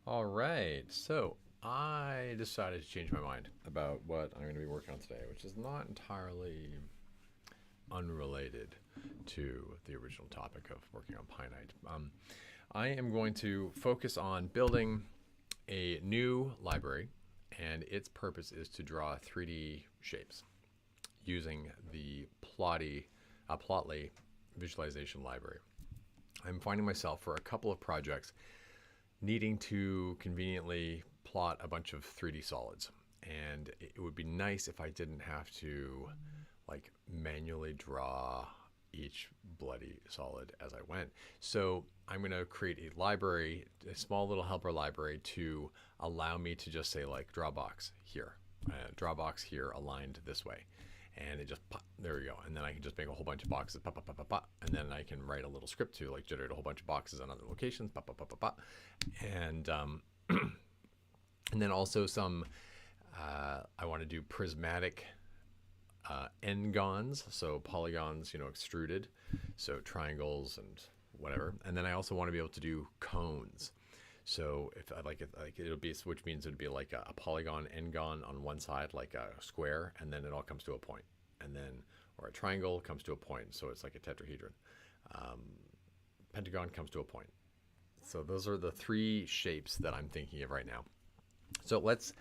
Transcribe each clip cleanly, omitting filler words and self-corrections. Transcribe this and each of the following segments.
All right, so I decided to change my mind about what I'm going to be working on today, which is not entirely unrelated to the original topic of working on PyNite. I am going to focus on building a new library, and its purpose is to draw 3D shapes using the Plotly visualization library. I'm finding myself for a couple of projects needing to conveniently plot a bunch of 3D solids. And it would be nice if I didn't have to like manually draw each bloody solid as I went. So I'm going to create a library, a small little helper library to allow me to just say like draw box here, aligned this way. And it just, there we go. And then I can just make a whole bunch of boxes, and then I can write a little script to like generate a whole bunch of boxes on other locations, and and then also some, I want to do prismatic n-gons, so polygons, extruded, so triangles and whatever. And then I also want to be able to do cones. So if I like it, it'll be, which means it'd be like a polygon n-gon on one side, like a square, and then it all comes to a point. And then, or a triangle comes to a point, so it's like a tetrahedron. Pentagon comes to a point. So those are the 3 shapes that I'm thinking of right now. So let's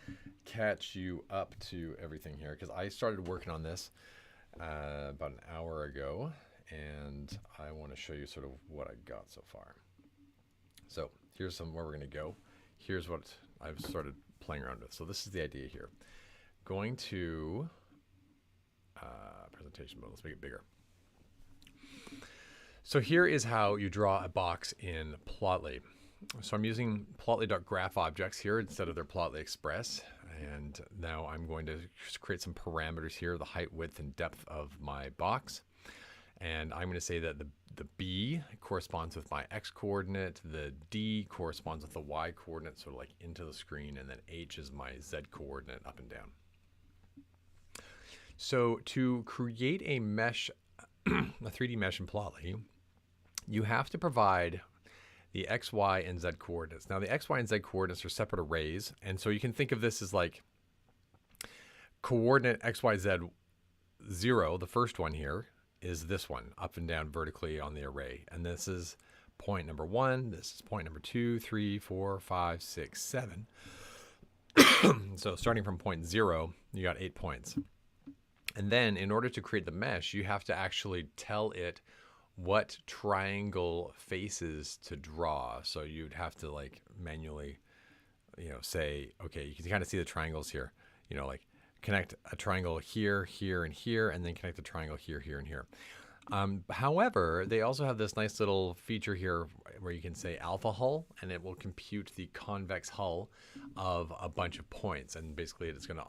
catch you up to everything here, because I started working on this about an hour ago, and I want to show you sort of what I got so far. So here's where we're going to go. Here's what I've started playing around with. So this is the idea here. Going to presentation mode. Let's make it bigger. So here is how you draw a box in Plotly. So I'm using plotly.graph objects here instead of their Plotly Express. And now I'm going to create some parameters here, the height, width, and depth of my box. And I'm going to say that the B corresponds with my X coordinate, the D corresponds with the Y coordinate, sort of like into the screen, and then H is my Z coordinate up and down. So to create a mesh, a 3D mesh in Plotly, you have to provide the X, Y, and Z coordinates. Now the X, Y, and Z coordinates are separate arrays, and so you can think of this as like coordinate X, Y, Z 0, the first one here, is this one, up and down vertically on the array. And this is point number 1, this is point number 2, 3, 4, 5, 6, 7. So starting from point 0, you got 8 points. And then in order to create the mesh, you have to actually tell it what triangle faces to draw. So you'd have to like manually, say, okay, you can kind of see the triangles here, like connect a triangle here, here, and here, and then connect a triangle here, here, and here. However, they also have this nice little feature here where you can say alpha hull, and it will compute the convex hull of a bunch of points, and basically it's going to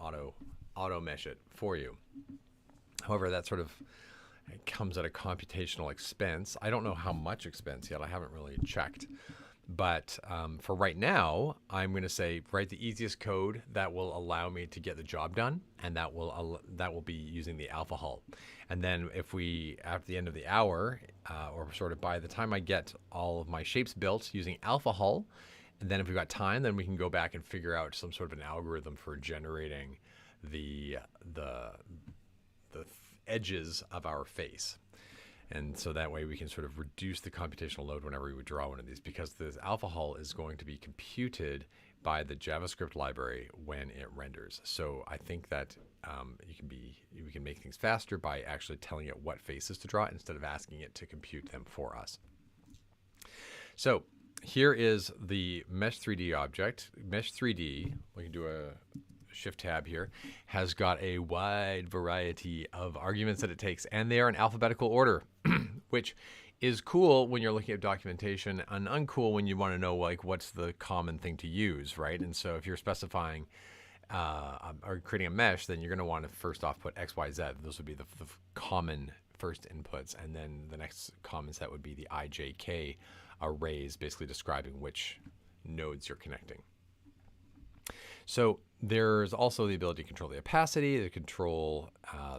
auto mesh it for you. However, that sort of comes at a computational expense. I don't know how much expense yet. I haven't really checked. But for right now, I'm going to say write the easiest code that will allow me to get the job done, and that will be using the alpha hull. And then if we, at the end of the hour, or sort of by the time I get all of my shapes built using alpha hull, and then if we've got time, then we can go back and figure out some sort of an algorithm for generating the edges of our face. And so that way we can sort of reduce the computational load whenever we would draw one of these, because this alpha hull is going to be computed by the JavaScript library when it renders. So I think that we can make things faster by actually telling it what faces to draw instead of asking it to compute them for us. So here is the Mesh 3D object. Mesh 3D, we can do a Shift tab here, has got a wide variety of arguments that it takes, and they are in alphabetical order, which is cool when you're looking at documentation and uncool when you want to know like what's the common thing to use, right? And so if you're specifying or creating a mesh, then you're going to want to first off put X, Y, Z. Those would be the common first inputs, and then the next common set would be the I, J, K arrays, basically describing which nodes you're connecting. So there's also the ability to control the opacity, to control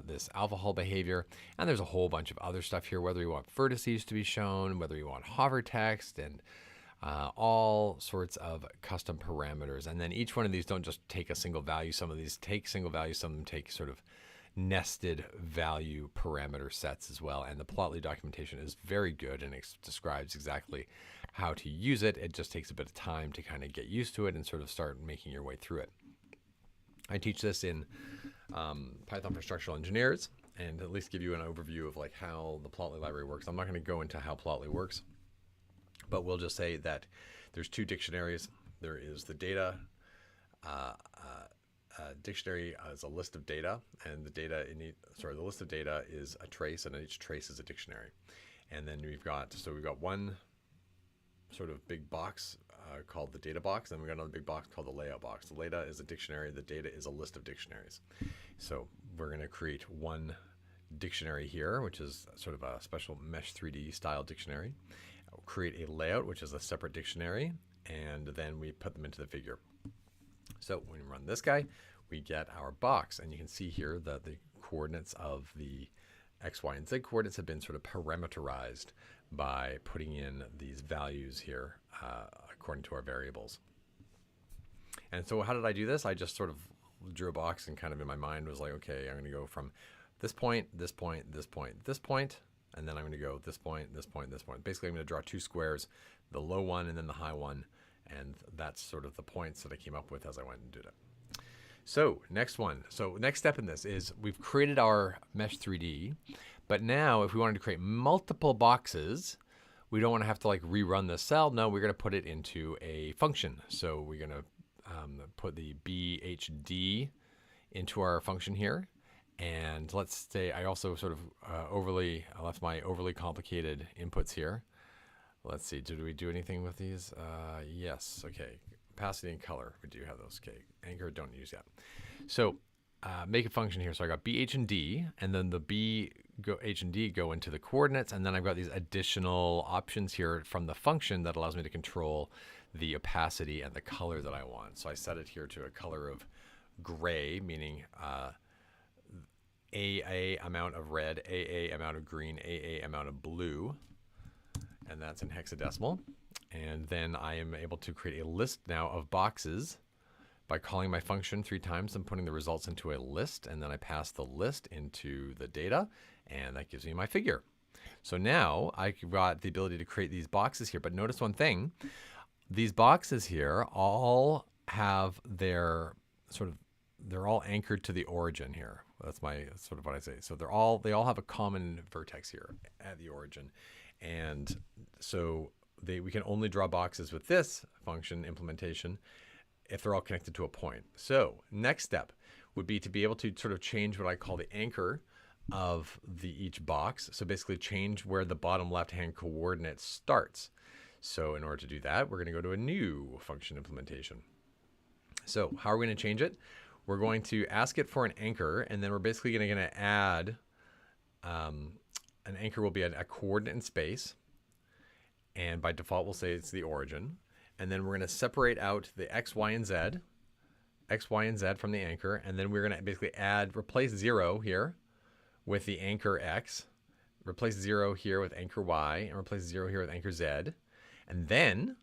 this alpha hull behavior, and there's a whole bunch of other stuff here, whether you want vertices to be shown, whether you want hover text, and all sorts of custom parameters. And then each one of these don't just take a single value. Some of these take single values, some of them take sort of nested value parameter sets as well. And the Plotly documentation is very good and it describes exactly how to use it. It just takes a bit of time to kind of get used to it and sort of start making your way through it. I teach this in Python for structural engineers, and at least give you an overview of like how the Plotly library works. I'm not going to go into how Plotly works, but we'll just say that there's two dictionaries. There is the data dictionary is a list of data, and the data the list of data is a trace, and each trace is a dictionary. And then we've got one sort of big box called the data box, and we've got another big box called the layout box. The data is a dictionary, the data is a list of dictionaries. So we're going to create one dictionary here, which is sort of a special Mesh 3D style dictionary. We'll create a layout, which is a separate dictionary, and then we put them into the figure. So when we run this guy, we get our box, and you can see here that the coordinates of the X, Y, and Z coordinates have been sort of parameterized by putting in these values here according to our variables. And so how did I do this? I just sort of drew a box and kind of in my mind was like, okay, I'm going to go from this point, this point, this point, this point, and then I'm going to go this point, this point, this point. Basically, I'm going to draw two squares, the low one and then the high one, and that's sort of the points that I came up with as I went and did it. So next step in this is we've created our Mesh 3D, but now if we wanted to create multiple boxes, we don't want to have to like rerun the cell. No, we're going to put it into a function. So we're going to put the BHD into our function here. And let's say I also sort of I left my overly complicated inputs here. Let's see, did we do anything with these? Yes, okay. Opacity and color, we do have those. Okay, anchor, don't use that. So make a function here. So I got BH and D, and then the H and D go into the coordinates, and then I've got these additional options here from the function that allows me to control the opacity and the color that I want. So I set it here to a color of gray, meaning AA amount of red, AA amount of green, AA amount of blue, and that's in hexadecimal. And then I am able to create a list now of boxes by calling my function 3 times and putting the results into a list, and then I pass the list into the data, and that gives me my figure. So now I've got the ability to create these boxes here, but notice one thing. These boxes here all have they're all anchored to the origin here. That's sort of what I say. So they all have a common vertex here at the origin. And so we can only draw boxes with this function implementation if they're all connected to a point. So next step would be to be able to sort of change what I call the anchor of each box. So basically change where the bottom left-hand coordinate starts. So in order to do that, we're going to go to a new function implementation. So how are we going to change it? We're going to ask it for an anchor, and then we're basically going to add an anchor will be a coordinate in space. And by default, we'll say it's the origin. And then we're going to separate out the X, Y, and Z from the anchor. And then we're going to basically replace 0 here with the anchor X, replace 0 here with anchor Y, and replace 0 here with anchor Z. And then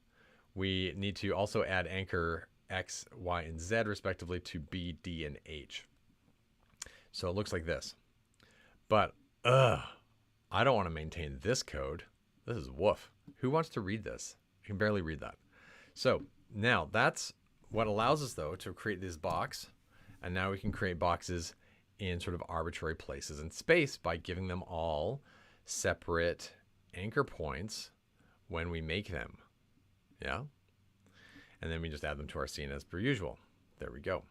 we need to also add anchor X, Y, and Z respectively to B, D, and H. So it looks like this. But I don't want to maintain this code. This is woof. Who wants to read this? I can barely read that. So now that's what allows us, though, to create this box. And now we can create boxes in sort of arbitrary places in space by giving them all separate anchor points when we make them. Yeah? And then we just add them to our scene as per usual. There we go.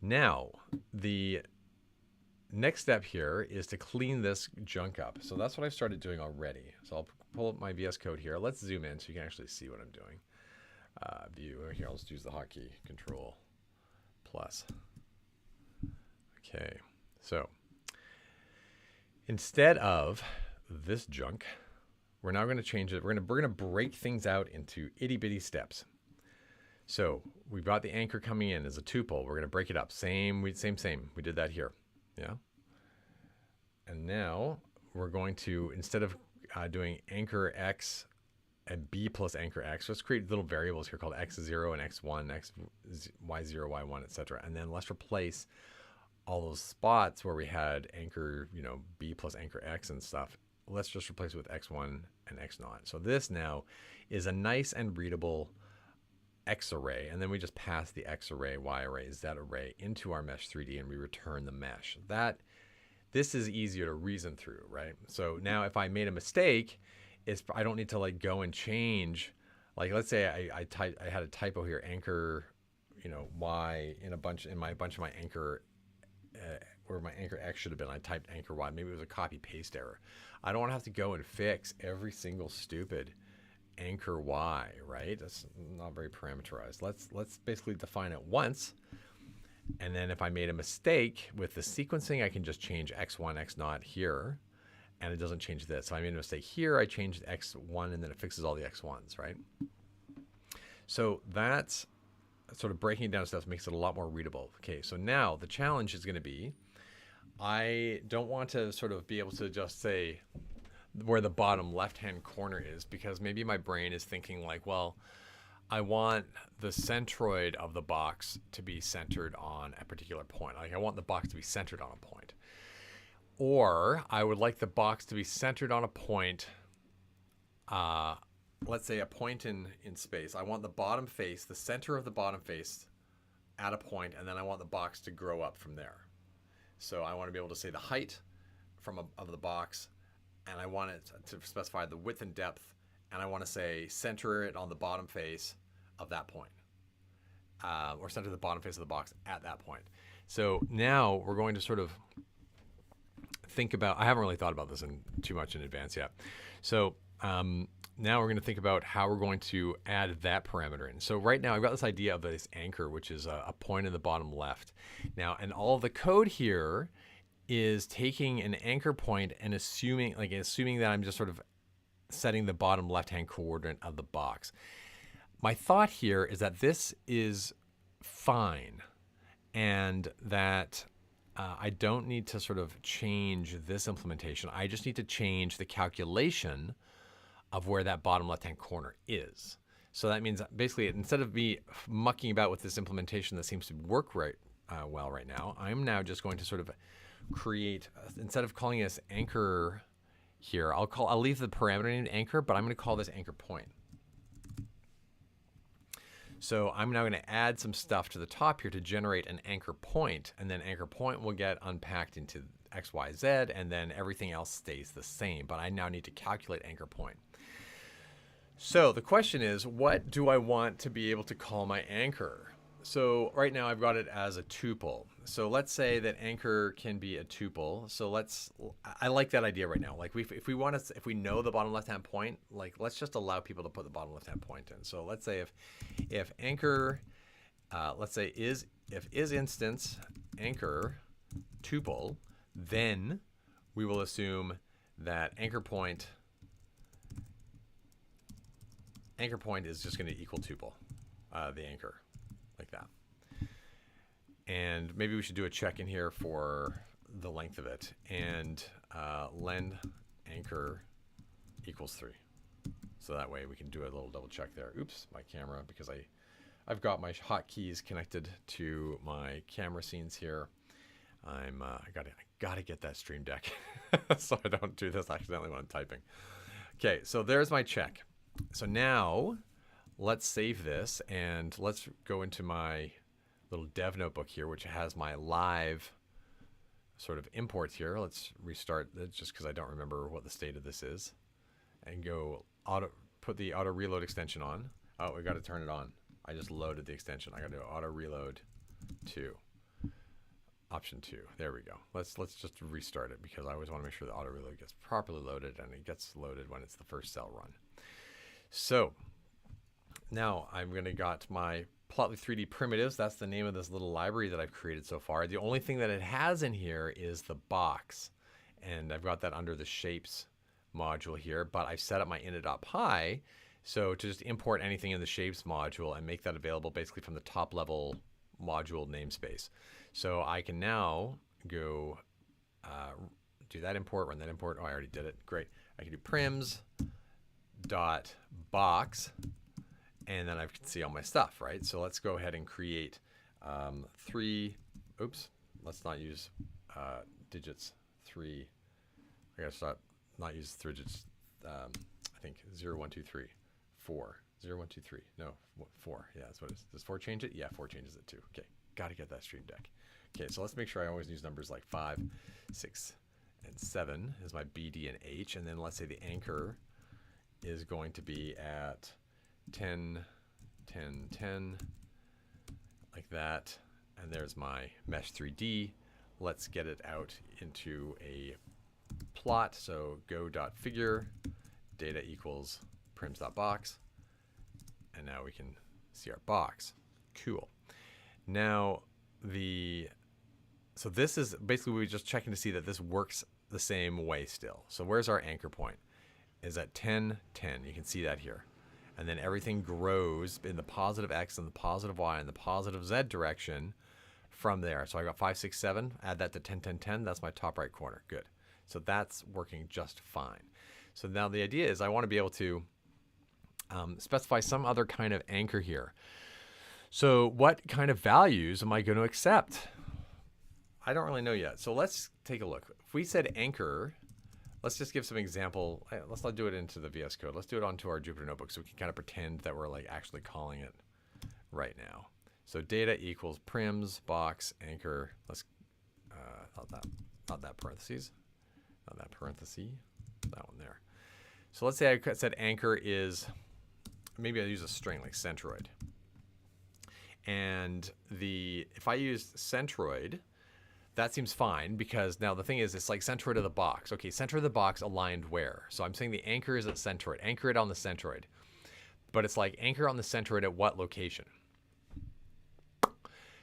Now, the next step here is to clean this junk up. So that's what I've started doing already. So I'll pull up my VS Code here. Let's zoom in so you can actually see what I'm doing. View. Here, I'll just use the hotkey, Control+. Okay. So instead of this junk, we're now going to change it. We're going to break things out into itty bitty steps. So we've got the anchor coming in as a tuple. We're going to break it up. Same. We did that here. Yeah. And now we're going to, instead of doing anchor X and b plus anchor x. Let's create little variables here called x0 and x1, y0, y1, etc. And then let's replace all those spots where we had anchor, b plus anchor x and stuff. Let's just replace it with x1 and x0. So this now is a nice and readable x array, and then we just pass the x array, y array, z array into our mesh 3D, and we return the mesh. This is easier to reason through, right? So now if I made a mistake, I don't need to like go and change. Like let's say I had a typo here, anchor, y in my bunch of my anchor, where my anchor x should have been. I typed anchor y. Maybe it was a copy paste error. I don't want to have to go and fix every single stupid anchor y, right? That's not very parameterized. Let's basically define it once. And then if I made a mistake with the sequencing, I can just change x1, x0 here, and it doesn't change this. So I made a mistake here, I changed x1, and then it fixes all the x1s, right? So that's sort of breaking down stuff makes it a lot more readable. Okay, so now the challenge is going to be, I don't want to sort of be able to just say where the bottom left-hand corner is, because maybe my brain is thinking like, well, I want the centroid of the box to be centered on a particular point. Like I want the box to be centered on a point. Or I would like the box to be centered on a point, let's say a point in space. I want the bottom face, the center of the bottom face at a point, and then I want the box to grow up from there. So I want to be able to say the height of the box, and I want it to specify the width and depth, and I want to say center it on the bottom face of that point, or center the bottom face of the box at that point. So now we're going to sort of think about, I haven't really thought about this too much in advance yet. So now we're going to think about how we're going to add that parameter in. So right now I've got this idea of this anchor, which is a point in the bottom left. Now, and all of the code here is taking an anchor point and assuming that I'm just sort of setting the bottom left-hand coordinate of the box. My thought here is that this is fine, and that I don't need to sort of change this implementation. I just need to change the calculation of where that bottom left-hand corner is. So that means basically, instead of me mucking about with this implementation that seems to work well right now, I'm now just going to sort of create, instead of calling this anchor here, I'll leave the parameter named anchor, but I'm going to call this anchor point. So I'm now going to add some stuff to the top here to generate an anchor point, and then anchor point will get unpacked into x, y, z, and then everything else stays the same. But I now need to calculate anchor point. So the question is, what do I want to be able to call my anchor? So right now I've got it as a tuple. So let's say that anchor can be a tuple. So I like that idea right now. Like if we know the bottom left-hand point, like let's just allow people to put the bottom left-hand point in. So let's say if anchor, let's say if instance anchor tuple, then we will assume that anchor point is just going to equal tuple, the anchor. Like that. And maybe we should do a check in here for the length of it. And len anchor equals 3. So that way we can do a little double check there. Oops, my camera, because I've got my hotkeys connected to my camera scenes here. I gotta get that Stream Deck so I don't do this accidentally when I'm typing. Okay, so there's my check. So now let's save this, and let's go into my little dev notebook here, which has my live sort of imports here. Let's restart it just because I don't remember what the state of this is, and go put the auto reload extension on. Oh, we got to turn it on. I just loaded the extension. I got to do auto reload 2, option 2. There we go. Let's just restart it, because I always want to make sure the auto reload gets properly loaded, and it gets loaded when it's the first cell run. So now I'm going to got my Plotly 3D primitives. That's the name of this little library that I've created so far. The only thing that it has in here is the box, and I've got that under the shapes module here, but I've set up my init.py so to just import anything in the shapes module and make that available basically from the top level module namespace. So I can now go do that import, run that import. Oh, I already did it. Great. I can do prims dot box, and then I can see all my stuff, right? So let's go ahead and create let's not use digits 3. I gotta stop, not use digits. I think 0, 1, 2, 3, 4. 0, 1, 2, 3. No, 4. Yeah, that's what it is. Does 4 change it? Yeah, 4 changes it too. Okay, gotta get that Stream Deck. Okay, so let's make sure I always use numbers like 5, 6, and 7 is my B, D, and H. And then let's say the anchor is going to be at 10, 10, 10, like that. And there's my mesh 3D. Let's get it out into a plot. So go.figure, data equals prims.box. And now we can see our box. Cool. Now, so this is basically we're just checking to see that this works the same way still. So where's our anchor point? Is at 10, 10. You can see that here. And then everything grows in the positive X and the positive Y and the positive Z direction from there. So I got 5, 6, 7. Add that to 10, 10, 10. That's my top right corner. Good. So that's working just fine. So now the idea is I want to be able to specify some other kind of anchor here. So what kind of values am I going to accept? I don't really know yet. So let's take a look. If we said anchor, let's just give some example. Let's not do it into the VS Code. Let's do it onto our Jupyter Notebook so we can kind of pretend that we're like actually calling it right now. So data equals prims box anchor. Let's not that parentheses, that one there. So let's say I said anchor is, maybe I use a string like centroid. And if I used centroid, that seems fine because now the thing is it's like centroid of the box. Okay, center of the box aligned where? So I'm saying the anchor is at centroid. Anchor it on the centroid. But it's like anchor on the centroid at what location?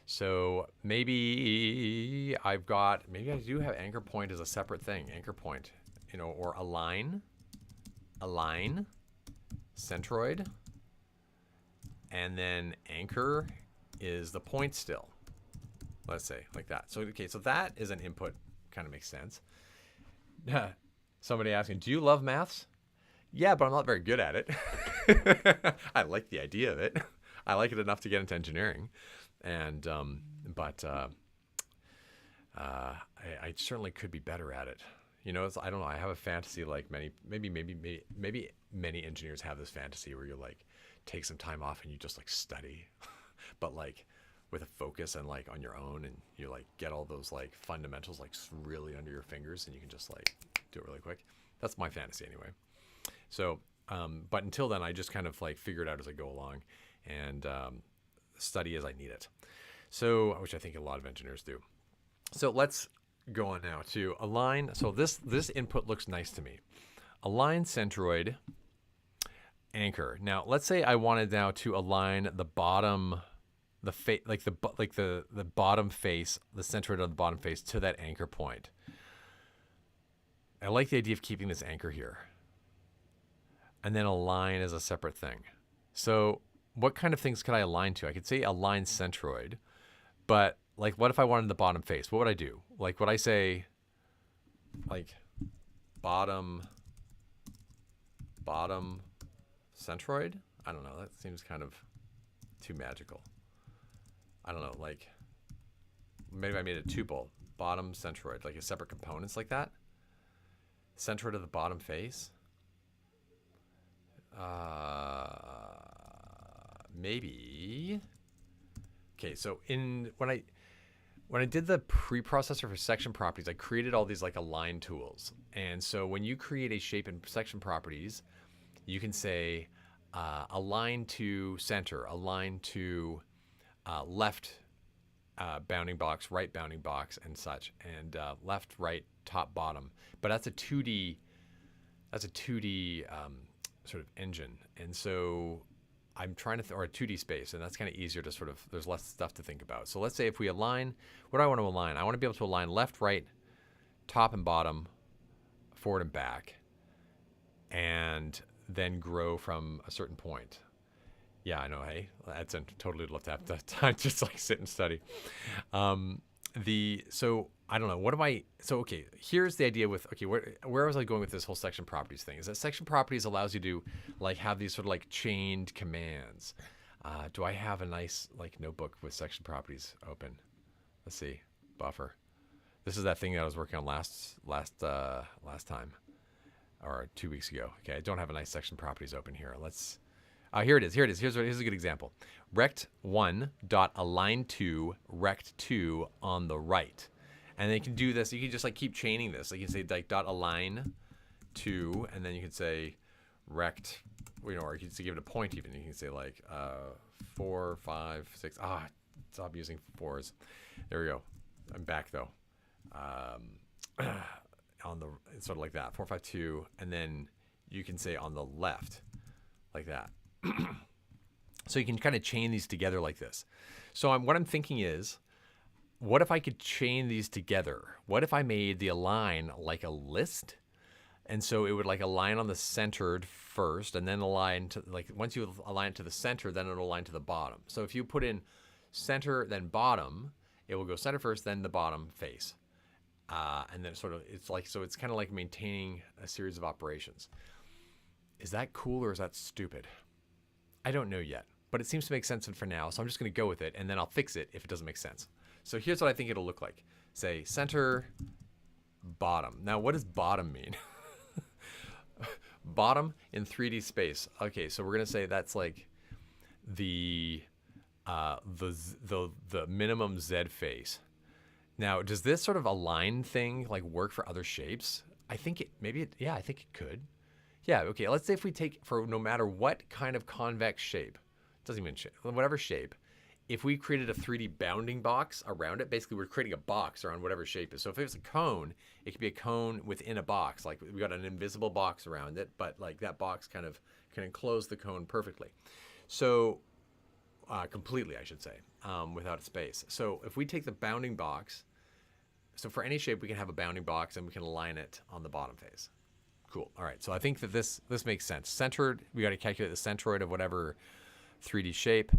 So maybe I do have anchor point as a separate thing. Anchor point, or align, centroid, and then anchor is the point still. Let's say like that. So, okay, so that is an input, kind of makes sense. Somebody asking, do you love maths? Yeah, but I'm not very good at it. I like the idea of it. I like it enough to get into engineering. And, I certainly could be better at it. I don't know. I have a fantasy like maybe many engineers have this fantasy where you like take some time off and you just like study, but like with a focus and like on your own, and you like get all those like fundamentals like really under your fingers and you can just like do it really quick. That's my fantasy anyway. So, but until then, I just kind of like figure it out as I go along and study as I need it. So, which I think a lot of engineers do. So let's go on now to align. So this input looks nice to me. Align centroid anchor. Now let's say I wanted now to align the bottom, the bottom face, the centroid of the bottom face to that anchor point. I like the idea of keeping this anchor here. And then align as a separate thing. So what kind of things could I align to? I could say align centroid, but like what if I wanted the bottom face? What would I do? Like would I say like bottom centroid? I don't know. That seems kind of too magical. I don't know. Like maybe I made a tuple, bottom centroid, like a separate components like that. Centroid of the bottom face. Maybe. Okay, so when I did the preprocessor for section properties, I created all these like align tools. And so when you create a shape in section properties, you can say align to center, align to left bounding box, right bounding box, and such, and left, right, top, bottom. But that's a 2D. Sort of engine, and so I'm trying to or a 2D space, and that's kind of easier to sort of, there's less stuff to think about. So let's say if we align, what do I want to align? I want to be able to align left, right, top and bottom, forward and back, and then grow from a certain point. Yeah, I know. Hey, that's totally love to have that time just like sit and study. So I don't know. What am I? So okay, here's the idea with okay, where was I going with this whole section properties thing? Is that section properties allows you to like have these sort of like chained commands. Do I have a nice like notebook with section properties open? Let's see, buffer. This is that thing that I was working on last time, or 2 weeks ago. Okay, I don't have a nice section properties open here. Let's. Here it is. Here it is. Here's a good example. Rect1 dot align to rect2 on the right, and then you can do this. You can just like keep chaining this. Like you can say like dot align to, and then you can say rect, or you can just give it a point even. You can say like 4, 5, 6. Stop using 4s. There we go. I'm back though. On the sort of like that 4, 5, 2, and then you can say on the left like that. So you can kind of chain these together like this. So what I'm thinking is, what if I could chain these together? What if I made the align like a list? And so it would like align on the centered first, and then align to like once you align it to the center, then it'll align to the bottom. So if you put in center then bottom, it will go center first, then the bottom face. And then sort of it's kind of like maintaining a series of operations. Is that cool or is that stupid? I don't know yet, but it seems to make sense for now. So I'm just going to go with it, and then I'll fix it if it doesn't make sense. So here's what I think it'll look like. Say center, bottom. Now, what does bottom mean? Bottom in 3D space. Okay, so we're going to say that's like the minimum Z face. Now, does this sort of align thing like work for other shapes? I think I think it could. Yeah, okay, let's say if we take, for no matter what kind of convex shape, doesn't even shape, whatever shape, if we created a 3D bounding box around it, basically we're creating a box around whatever shape is. So if it was a cone, it could be a cone within a box. Like we got an invisible box around it, but like that box kind of can enclose the cone perfectly. So, completely, I should say, without a space. So if we take the bounding box, so for any shape, we can have a bounding box and we can align it on the bottom face. Cool. All right. So I think that this makes sense. Centered, we got to calculate the centroid of whatever 3D shape,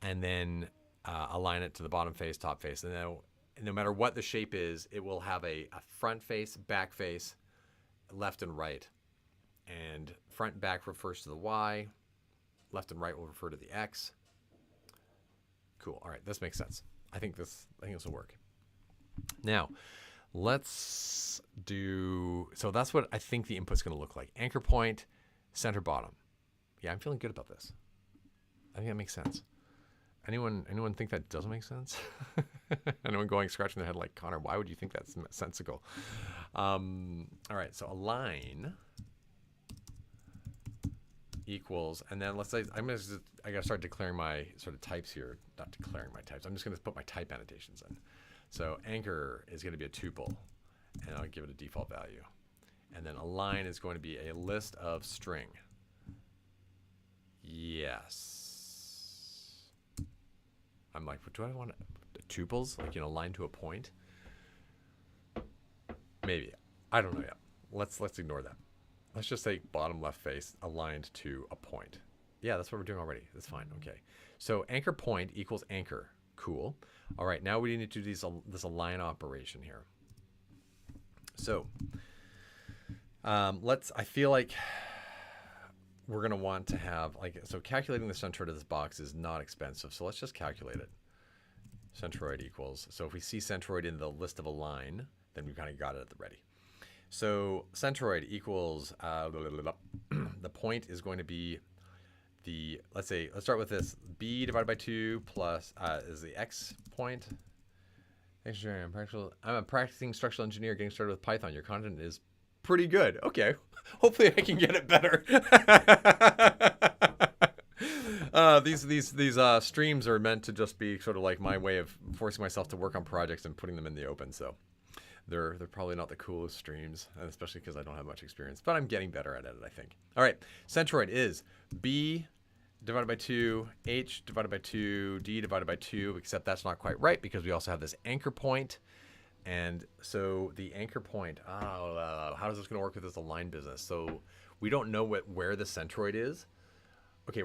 and then align it to the bottom face, top face. And then no matter what the shape is, it will have a front face, back face, left and right. And front and back refers to the Y. Left and right will refer to the X. Cool. All right. This makes sense. I think this will work. Now, let's do, so that's what I think the input's going to look like. Anchor point, center, bottom. Yeah, I'm feeling good about this. I think that makes sense. Anyone think that doesn't make sense? Anyone going scratching their head like, Connor, why would you think that's sensical? All right, so align equals, and then let's say I gotta start declaring my sort of types here. Not declaring my types. I'm just gonna put my type annotations in. So anchor is going to be a tuple, and I'll give it a default value. And then align is going to be a list of string. Yes. I'm like, do I want tuples? Like, align to a point? Maybe. I don't know yet. Let's ignore that. Let's just say bottom left face aligned to a point. Yeah, that's what we're doing already. That's fine. Okay. So anchor point equals anchor. Cool. All right, now we need to do this align operation here. So I feel like we're going to want to have, so calculating the centroid of this box is not expensive. So let's just calculate it. Centroid equals, so if we see centroid in the list of align, then we've kind of got it at the ready. So centroid equals, the point is going to be let's start with this. B divided by 2 plus is the X point. I'm a practicing structural engineer getting started with Python. Your content is pretty good. Okay. Hopefully I can get it better. These streams are meant to just be sort of like my way of forcing myself to work on projects and putting them in the open. So they're probably not the coolest streams, and especially because I don't have much experience, but I'm getting better at it, I think. All right. Centroid is B divided by 2, H divided by 2, D divided by 2, except that's not quite right because we also have this anchor point. And so the anchor point, how is this going to work with this align business? So we don't know where the centroid is. Okay,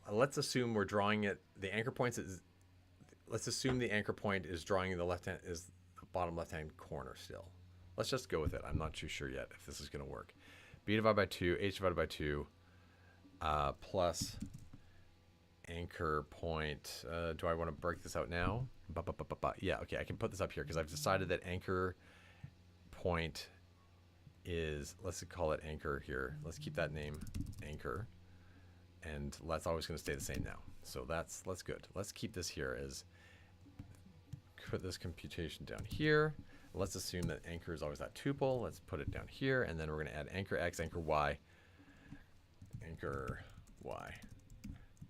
let's assume we're drawing it. The anchor points is let's assume the anchor point is drawing the bottom left-hand corner still. Let's just go with it. I'm not too sure yet if this is going to work. B divided by 2, H divided by 2, plus anchor point. Do I want to break this out now? Yeah, okay, I can put this up here because I've decided that anchor point is, let's call it anchor here. Let's keep that name anchor. And that's always going to stay the same now. So that's good. Let's keep this here as, put this computation down here. Let's assume that anchor is always that tuple. Let's put it down here, and then we're going to add anchor x, anchor y, anchor y.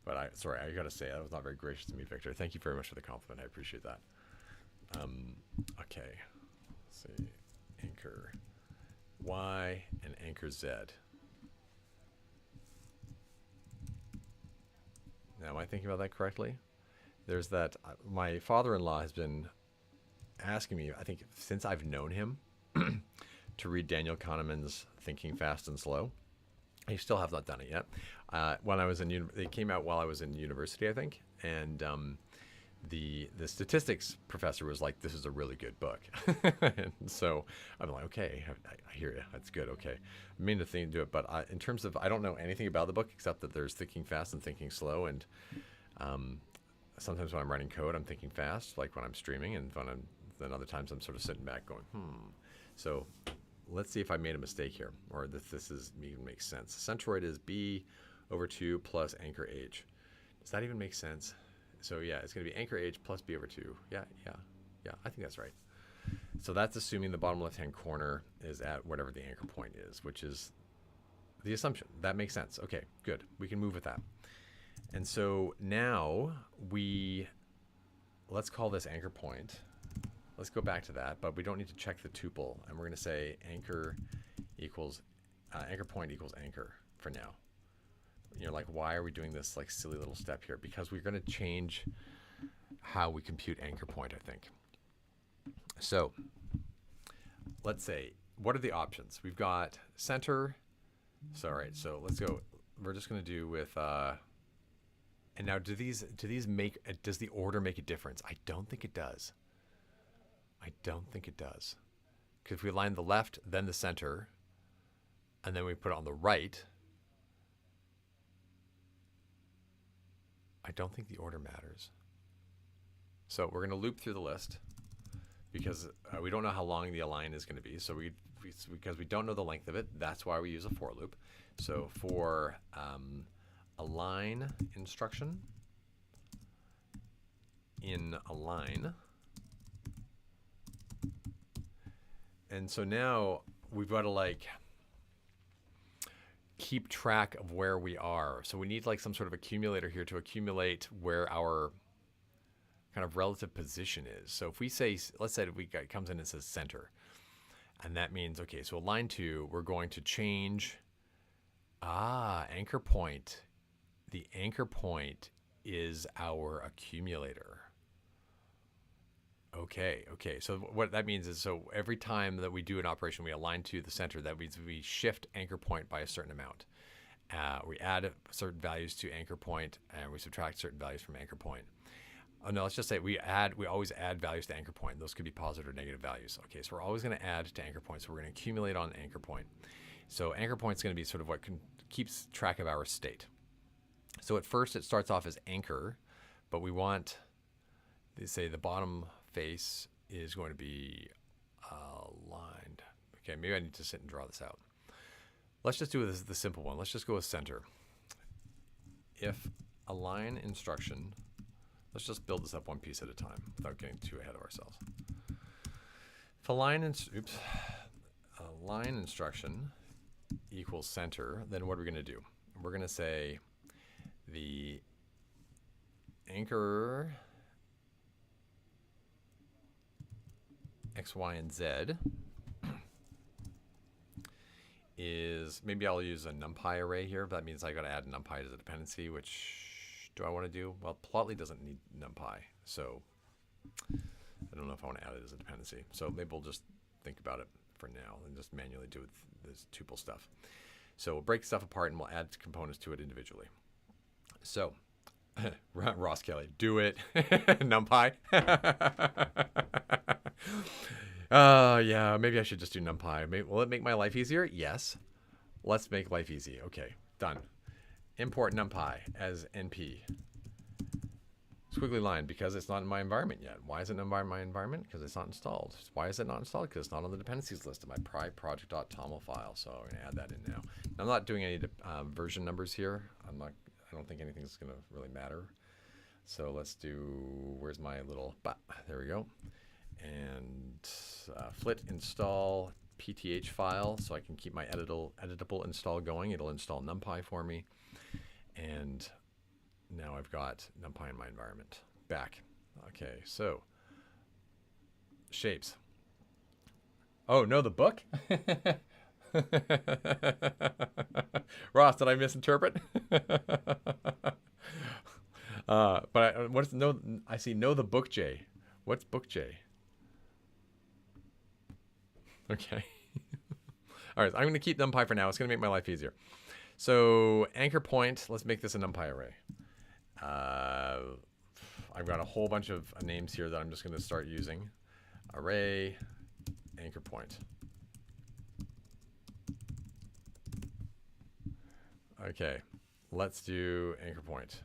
But sorry, I got to say, that was not very gracious to me, Victor. Thank you very much for the compliment. I appreciate that. Okay, let's see, anchor y and anchor z. Now, am I thinking about that correctly? There's that, my father-in-law has been asking me, I think since I've known him, to read Daniel Kahneman's Thinking Fast and Slow. I still have not done it yet. When I was in, it came out while I was in university, I think, and the statistics professor was like, "This is a really good book," and so I'm like, "Okay, I hear you. That's good. Okay, I mean to do it, but in terms of, I don't know anything about the book except that there's Thinking Fast and Thinking Slow, and sometimes when I'm writing code, I'm thinking fast, like when I'm streaming, and then other times I'm sort of sitting back going, So let's see if I made a mistake here, or if this even makes sense. Centroid is b over 2 plus anchor h. Does that even make sense? So yeah, it's going to be anchor h plus b over 2. Yeah, I think that's right. So that's assuming the bottom left-hand corner is at whatever the anchor point is, which is the assumption. That makes sense. Okay, good. We can move with that. And so now let's call this anchor point. Let's go back to that, but we don't need to check the tuple. And we're going to say anchor point equals anchor for now. You're like, why are we doing this like silly little step here? Because we're going to change how we compute anchor point, I think. So let's say, what are the options? We've got center. So, all right, so let's go. We're just going to do with, and now do these does the order make a difference? I don't think it does. Because if we align the left, then the center, and then we put it on the right, I don't think the order matters. So we're going to loop through the list because we don't know how long the align is going to be. So because we don't know the length of it, that's why we use a for loop. So for align instruction in align. And so now we've got to like keep track of where we are. So we need like some sort of accumulator here to accumulate where our kind of relative position is. So if we say, let's say it comes in and says center, and that means, okay, so align to, we're going to change, anchor point. The anchor point is our accumulator. Okay. So what that means is, so every time that we do an operation, we align to the center. That means we shift anchor point by a certain amount. We add certain values to anchor point, and we subtract certain values from anchor point. Oh no, let's just say we always add values to anchor point. Those could be positive or negative values. Okay, so we're always going to add to anchor point. So we're going to accumulate on anchor point. So anchor point is going to be sort of what keeps track of our state. So at first it starts off as anchor, but we want, say the bottom face is going to be aligned. Okay, maybe I need to sit and draw this out. Let's just do the simple one. Let's just go with center. If align instruction, let's just build this up one piece at a time without getting too ahead of ourselves. If align instruction equals center, then what are we going to do? We're going to say the anchor X, Y, and Z is, maybe I'll use a NumPy array here. That means I got to add NumPy as a dependency, which do I want to do? Well, Plotly doesn't need NumPy, so I don't know if I want to add it as a dependency. So maybe we'll just think about it for now and just manually do this tuple stuff. So we'll break stuff apart and we'll add components to it individually. So Ross Kelly, do it. NumPy. Yeah, maybe I should just do NumPy. Will it make my life easier? Yes. Let's make life easy. Okay, done. Import NumPy as NP. Squiggly line, because it's not in my environment yet. Why is it not in my environment? Because it's not installed. Why is it not installed? Because it's not on the dependencies list of my project.toml file. So I'm going to add that in now. I'm not doing any version numbers here. I don't think anything's going to really matter. So let's do, where's my little, there we go. And flit install pth file so I can keep my editable install going. It'll install NumPy for me. And now I've got NumPy in my environment. Back. Okay, so shapes. Oh, no, the book? Ross, did I misinterpret? But what's no? I see know the book J. What's book J? Okay. All right, I'm going to keep NumPy for now. It's going to make my life easier. So anchor point, let's make this a NumPy array. I've got a whole bunch of names here that I'm just going to start using. Array, anchor point. Okay, let's do anchor point.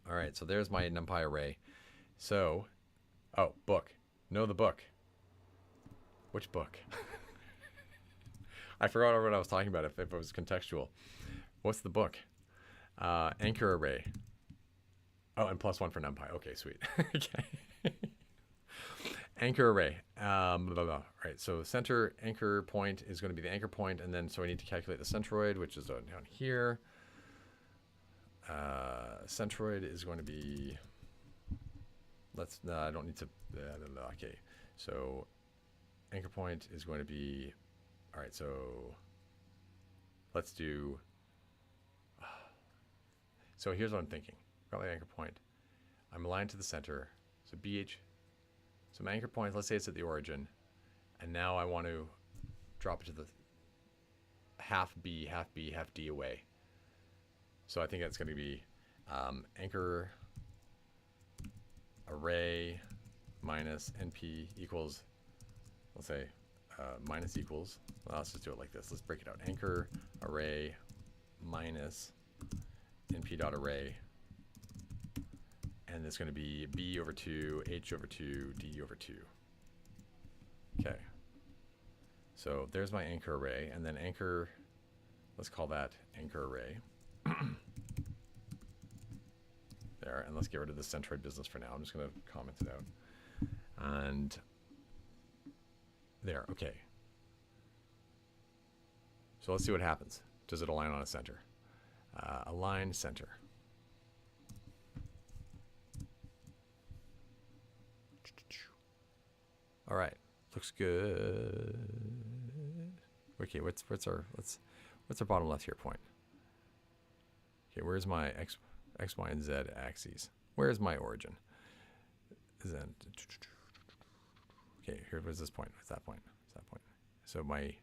All right, so there's my NumPy array. So, oh, book. Know the book. Which book? I forgot what I was talking about if it was contextual. What's the book? Anchor array. Oh, and +1 for NumPy. Okay, sweet. Okay. Anchor array. Blah, blah, blah. Right, so center anchor point is going to be the anchor point, and then so I need to calculate the centroid, which is down here. Centroid is going to be, no, I don't need to, okay. So anchor point is going to be, all right, so let's do, so here's what I'm thinking. Got my anchor point. I'm aligned to the center. So BH, so my anchor point, let's say it's at the origin, and now I want to drop it to the half B, half B, half D away. So I think that's going to be anchor array minus NP equals, let's say minus equals, well, let's just do it like this. Let's break it out. Anchor array minus NP dot array, and it's going to be B over 2, H over 2, D over 2. Okay. So there's my anchor array, and then anchor, let's call that anchor array. There, and let's get rid of the centroid business for now. I'm just going to comment it out. And there, okay. So let's see what happens. Does it align on a center? Align center. All right, looks good. Okay, what's our bottom left here point? Okay, where's my X, Y, and Z axes? Where's my origin? Then, okay, here was this point. What's that point? What's that point? So my,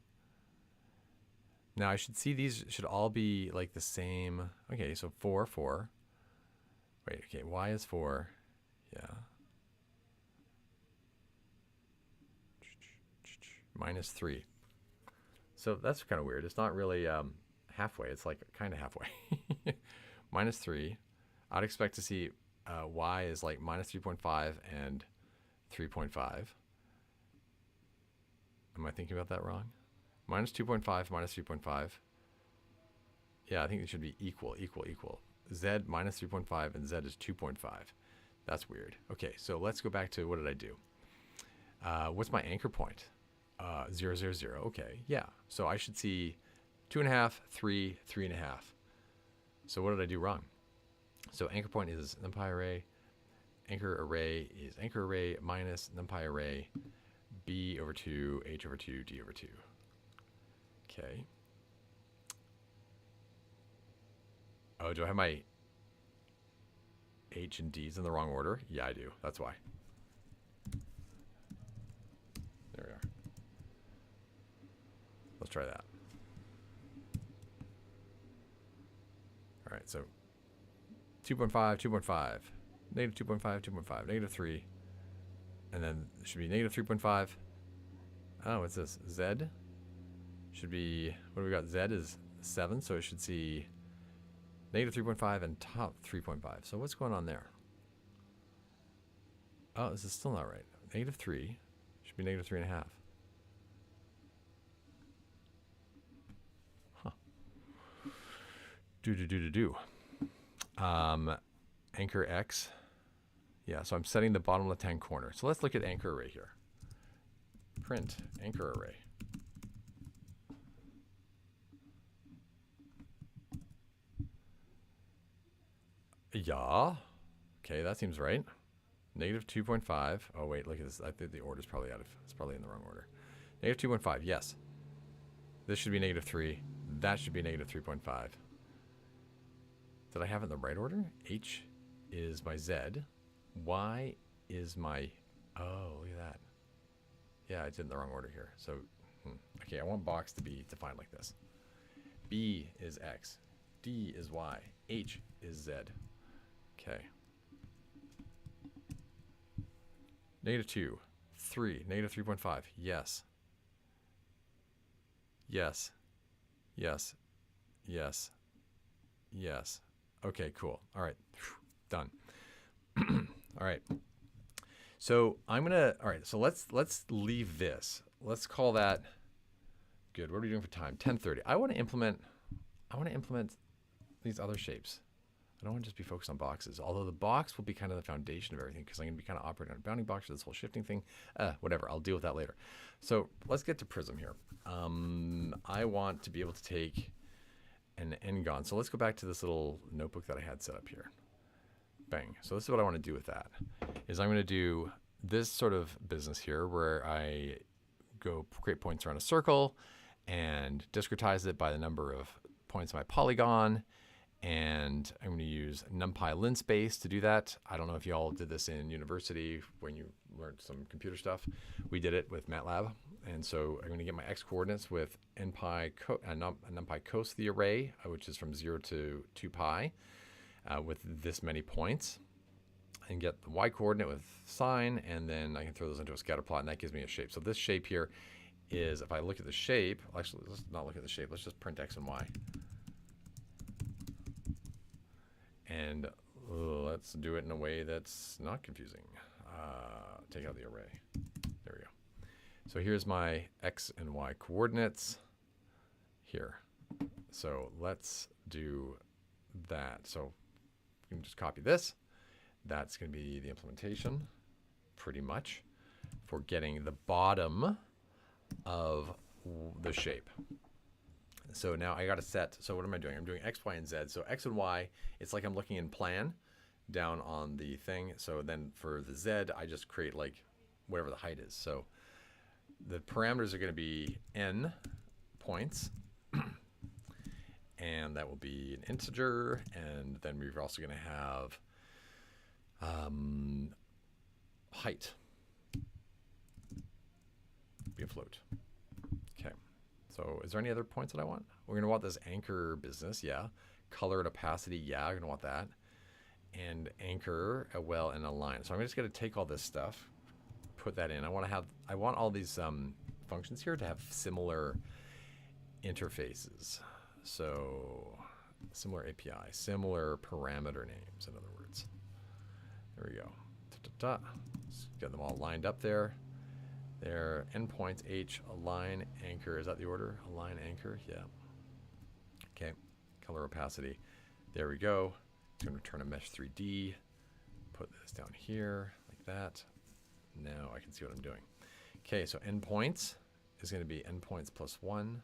now I should see these should all be like the same. Okay, so 4, 4. Wait, okay, Y is 4. Yeah. Minus 3. So that's kind of weird. It's not really halfway. It's like kind of halfway. Minus 3. I'd expect to see Y is like minus 3.5 and 3.5. Am I thinking about that wrong? Minus 2.5, minus 3.5. Yeah, I think it should be equal, equal, equal. Z minus 3.5 and Z is 2.5. That's weird. Okay, so let's go back to what did I do? What's my anchor point? 0, 0, 0. Okay, yeah. So I should see 2.5, 3, 3.5. So what did I do wrong? So anchor point is NumPy array. Anchor array is anchor array minus NumPy array B over 2, H over 2, D over 2. Okay. Oh, do I have my H and D's in the wrong order? Yeah, I do. That's why. There we are. Let's try that. All right, so 2.5, 2.5, negative 2.5, 2.5, negative 3, and then it should be negative 3.5. Oh, what's this? Z should be, what do we got? Z is 7, so it should see negative 3.5 and top 3.5. So what's going on there? Oh, this is still not right. Negative 3 should be negative 3.5. Huh. Do. Anchor X. Yeah, so I'm setting the bottom left-hand corner. So let's look at anchor array here. Print anchor array. Yeah. Okay, that seems right. Negative 2.5. Oh, wait, look at this. I think the order's probably it's probably in the wrong order. Negative 2.5, yes. This should be negative 3. That should be negative 3.5. Did I have it in the right order? H is my Z. Y is my, oh, look at that. Yeah, I did it in the wrong order here. So, okay, I want box to be defined like this. B is X. D is Y. H is Z. Okay. Negative 2, 3, negative 3.5. Yes. Yes. Yes. Yes. Yes. Okay, cool. All right. Done. All right. So I'm gonna, all right, so let's leave this. Let's call that good. What are we doing for time? 10:30. I want to implement these other shapes. I don't want to just be focused on boxes, although the box will be kind of the foundation of everything because I'm going to be kind of operating on a bounding box for this whole shifting thing. Whatever, I'll deal with that later. So let's get to Prism here. I want to be able to take an n-gon. So let's go back to this little notebook that I had set up here. Bang. So this is what I want to do with that, is I'm going to do this sort of business here where I go create points around a circle and discretize it by the number of points on my polygon. And I'm going to use NumPy linspace to do that. I don't know if you all did this in university when you learned some computer stuff. We did it with MATLAB. And so I'm going to get my x coordinates with NumPy cos the array, which is from 0 to 2 pi, with this many points, and get the y coordinate with sine, and then I can throw those into a scatter plot, and that gives me a shape. So this shape here is, if I look at the shape, actually, let's not look at the shape. Let's just print x and y. And let's do it in a way that's not confusing. Take out the array. There we go. So here's my x and y coordinates here. So let's do that. So you can just copy this. That's going to be the implementation, pretty much, for getting the bottom of the shape. So now I got to set, so what am I doing? I'm doing x, y, and z. So x and y, it's like I'm looking in plan down on the thing. So then for the z, I just create like whatever the height is. So the parameters are going to be n points, and that will be an integer. And then we're also going to have height, be a float. Okay. So is there any other points that I want? We're going to want this anchor business, yeah. Color and opacity, yeah, I'm going to want that. And anchor, a well, and a line. So I'm just going to take all this stuff, put that in. I want all these functions here to have similar interfaces. So similar API, similar parameter names, in other words. There we go. Let's get them all lined up there. There, endpoints, H, align, anchor. Is that the order? Align, anchor, yeah. Okay, color opacity. There we go. It's going to return a mesh 3D. Put this down here like that. Now I can see what I'm doing. Okay, so endpoints is going to be endpoints plus 1.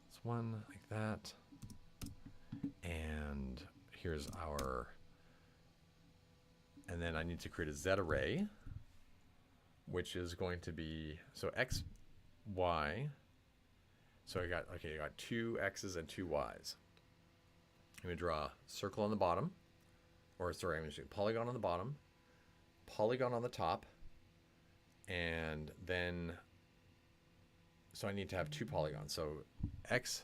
It's 1 like that. And here's our, and then I need to create a Z array, which is going to be, so x, y. So I got 2 x's and 2 y's. I'm going to draw a circle on the bottom, or sorry, I'm going to do polygon on the bottom, polygon on the top, and then, so I need to have 2 polygons. So x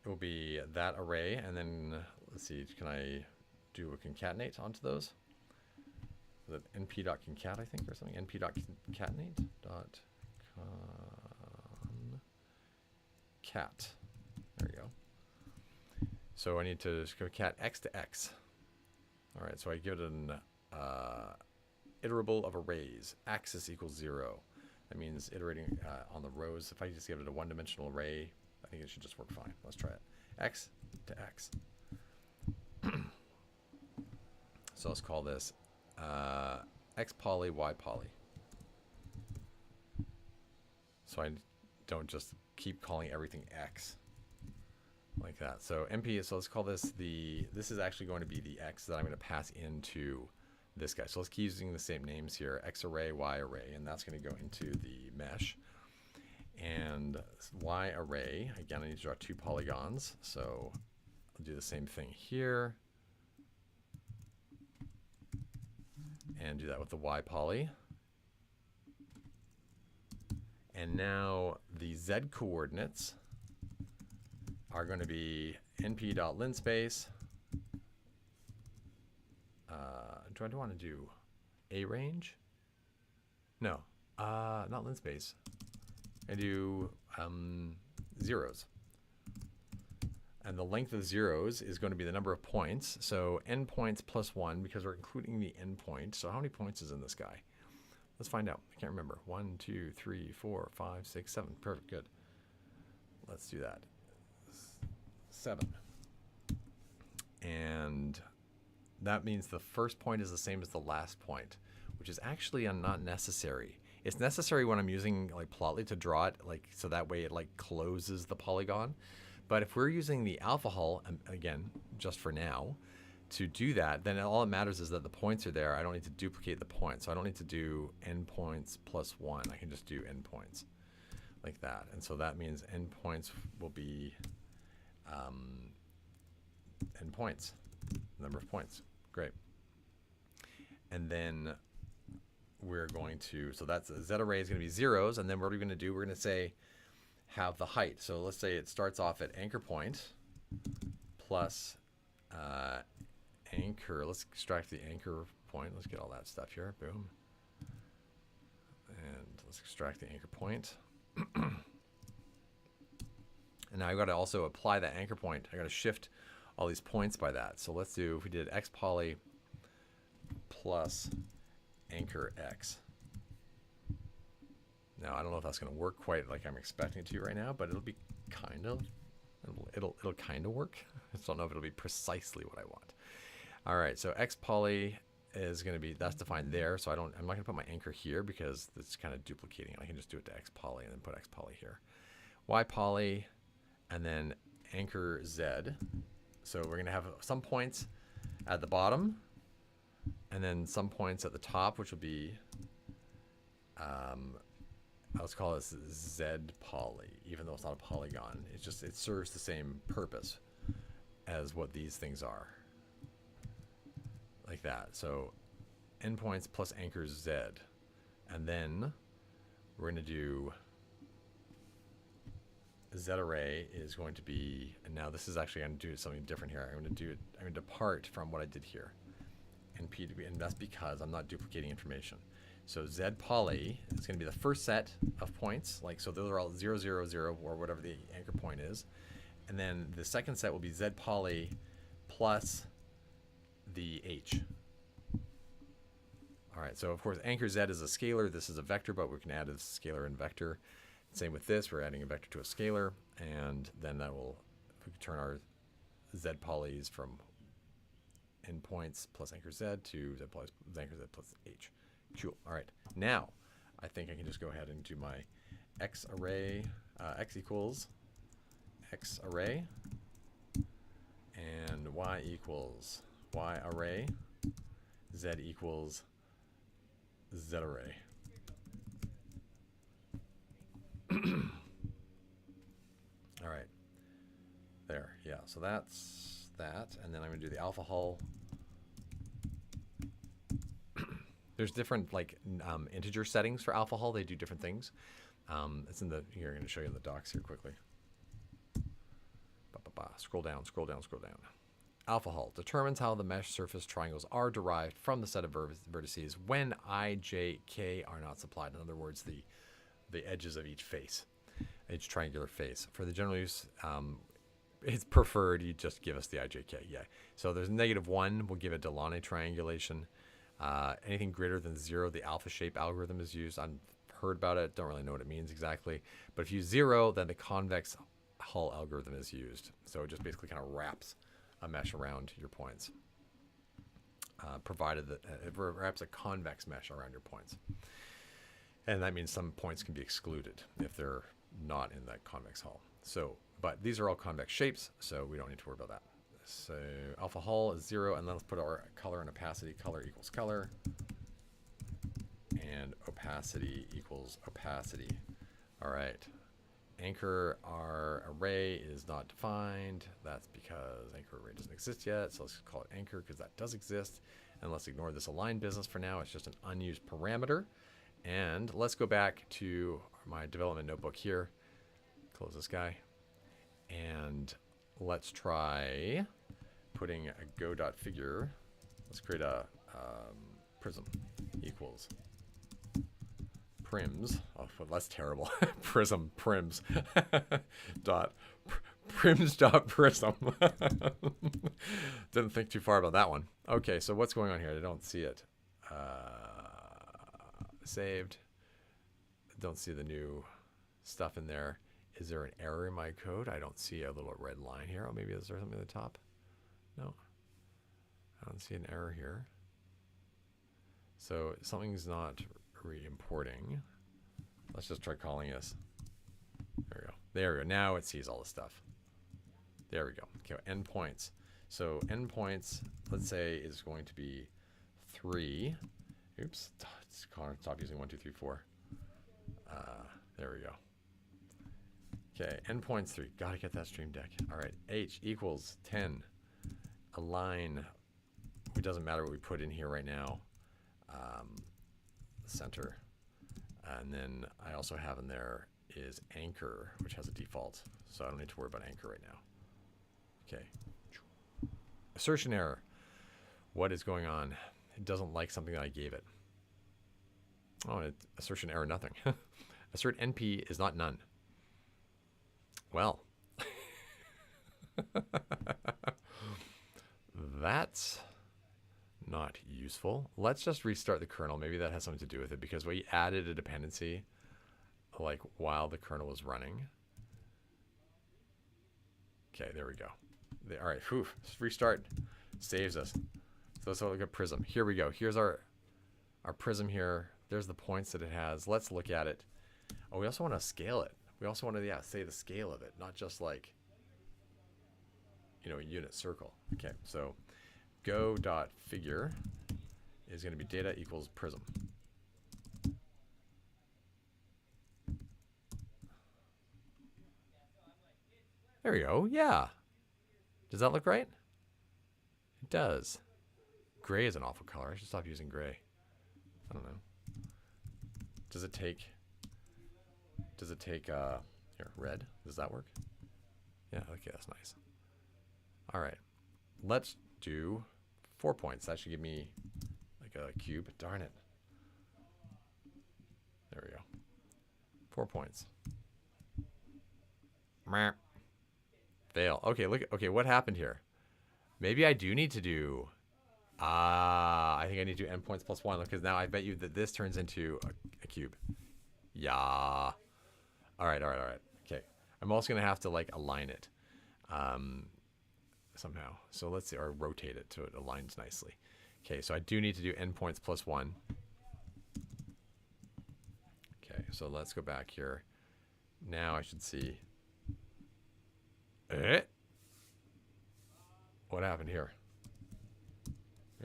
it will be that array, and then let's see, can I do a concatenate onto those? The np.concat, I think, or something. np.concatenate dot cat. There we go. So I need to go cat x to x. All right, so I give it an iterable of arrays. Axis equals 0. That means iterating on the rows. If I just give it a one-dimensional array, I think it should just work fine. Let's try it. X to x. So let's call this x poly, y poly. So I don't just keep calling everything x like that. So np, so let's call this this is actually going to be the x that I'm going to pass into this guy. So let's keep using the same names here, x array, y array, and that's going to go into the mesh. And y array, again, I need to draw 2 polygons. So I'll do the same thing here. And do that with the y poly. And now the z coordinates are going to be np.linspace. Do I want to do a range? No, not linspace. I do zeros. And the length of zeros is going to be the number of points. So n points plus 1, because we're including the endpoint. So how many points is in this guy? Let's find out. I can't remember. 1, 2, 3, 4, 5, 6, 7. Perfect. Good. Let's do that. 7. And that means the first point is the same as the last point, which is actually not necessary. It's necessary when I'm using like Plotly to draw it, like so that way it like closes the polygon. But if we're using the alpha hull, again, just for now, to do that, then all it matters is that the points are there. I don't need to duplicate the points. So I don't need to do endpoints plus 1. I can just do endpoints like that. And so that means endpoints will be endpoints, number of points. Great. And then we're going to, so that's z array is going to be zeros. And then what are we going to do? We're going to say have the height. So let's say it starts off at anchor point plus anchor. Let's extract the anchor point. Let's get all that stuff here. Boom. And let's extract the anchor point. And now I've got to also apply that anchor point. I got to shift all these points by that. So let's do, if we did x poly plus anchor x. Now I don't know if that's going to work quite like I'm expecting it to right now, but it'll be kind of, it'll kind of work. I just don't know if it'll be precisely what I want. All right, so x poly is going to be, that's defined there. So I'm not going to put my anchor here because it's kind of duplicating. I can just do it to x poly and then put x poly here. Y poly and then anchor z. So we're going to have some points at the bottom and then some points at the top, which will be, let's call this z poly, even though it's not a polygon. It's just, it serves the same purpose as what these things are. Like that. So endpoints plus anchor z. And then we're going to do z array is going to be, and now this is actually going to do something different here. I'm going to depart from what I did here. NP to be, and that's because I'm not duplicating information. So z poly is going to be the first set of points, like, so those are all 0, 0, 0, or whatever the anchor point is. And then the second set will be z poly plus the h. All right, so of course anchor z is a scalar. This is a vector, but we can add a scalar and vector. Same with this, we're adding a vector to a scalar, and then that will, we can turn our z polys from endpoints plus anchor z to z polys anchor z plus h. Cool. All right, now I think I can just go ahead and do my x array, x equals x array, and y equals y array, z equals z array. All right, there, yeah, so that's that, and then I'm going to do the alpha hull. There's different like integer settings for alpha hull. They do different things. It's in the, here, I'm going to show you in the docs here quickly. scroll down. Alpha hull determines how the mesh surface triangles are derived from the set of vertices when I, J, K are not supplied. In other words, the edges of each face, each triangular face. For the general use, it's preferred you just give us the IJK. Yeah. So there's -1, we'll give a Delaunay triangulation. Anything greater than 0, the alpha shape algorithm is used. I've heard about it, don't really know what it means exactly. But if you use 0, then the convex hull algorithm is used. So it just basically kind of wraps a mesh around your points, provided that it wraps a convex mesh around your points. And that means some points can be excluded if they're not in that convex hull. So, but these are all convex shapes, so we don't need to worry about that. So alpha hull is 0, and then let's put our color and opacity. Color equals color, and opacity equals opacity. All right. Anchor, our array is not defined. That's because anchor array doesn't exist yet. So let's call it anchor because that does exist. And let's ignore this align business for now. It's just an unused parameter. And let's go back to my development notebook here. Close this guy. And let's try putting a go.figure. Let's create a prism equals prims. Oh, well, that's terrible. Prism prims dot prims dot prism. Didn't think too far about that one. Okay, so what's going on here? I don't see it. Saved. Don't see the new stuff in there. Is there an error in my code? I don't see a little red line here. Oh, maybe is there something at the top? No. I don't see an error here. So something's not re-importing. Let's just try calling this. There we go. There we go. Now it sees all the stuff. There we go. Okay, endpoints. So endpoints, let's say, is going to be 3. Oops. Stop using 1, 2, 3, 4. There we go. Okay, endpoints 3. Gotta get that stream deck. All right, H equals 10. Align. It doesn't matter what we put in here right now. Center. And then I also have in there is anchor, which has a default. So I don't need to worry about anchor right now. Okay. Assertion error. What is going on? It doesn't like something that I gave it. Oh, assertion error nothing. Assert NP is not none. Well. That's not useful. Let's just restart the kernel. Maybe that has something to do with it because we added a dependency like while the kernel was running. Okay, there we go. All right, whew, restart. Saves us. So let's look at prism. Here we go. Here's our prism here. There's the points that it has. Let's look at it. Oh, we also want to scale it. We also want to, yeah, say the scale of it, not just like, you know, a unit circle. Okay, so go.figure is going to be data equals prism. There we go. Yeah. Does that look right? It does. Gray is an awful color. I should stop using gray. I don't know. Does it take here, red? Does that work? Yeah, okay, that's nice. All right. Let's do 4 points. That should give me like a cube. Darn it. There we go. 4 points. Meh. Fail. Okay, look. Okay, what happened here? Maybe I do need to do... I think I need to do endpoints plus 1 because now I bet you that this turns into a cube. Yeah. All right. Okay. I'm also going to have to like align it somehow. So let's see, or rotate it so it aligns nicely. Okay, so I do need to do endpoints plus 1. Okay, so let's go back here. Now I should see... What happened here?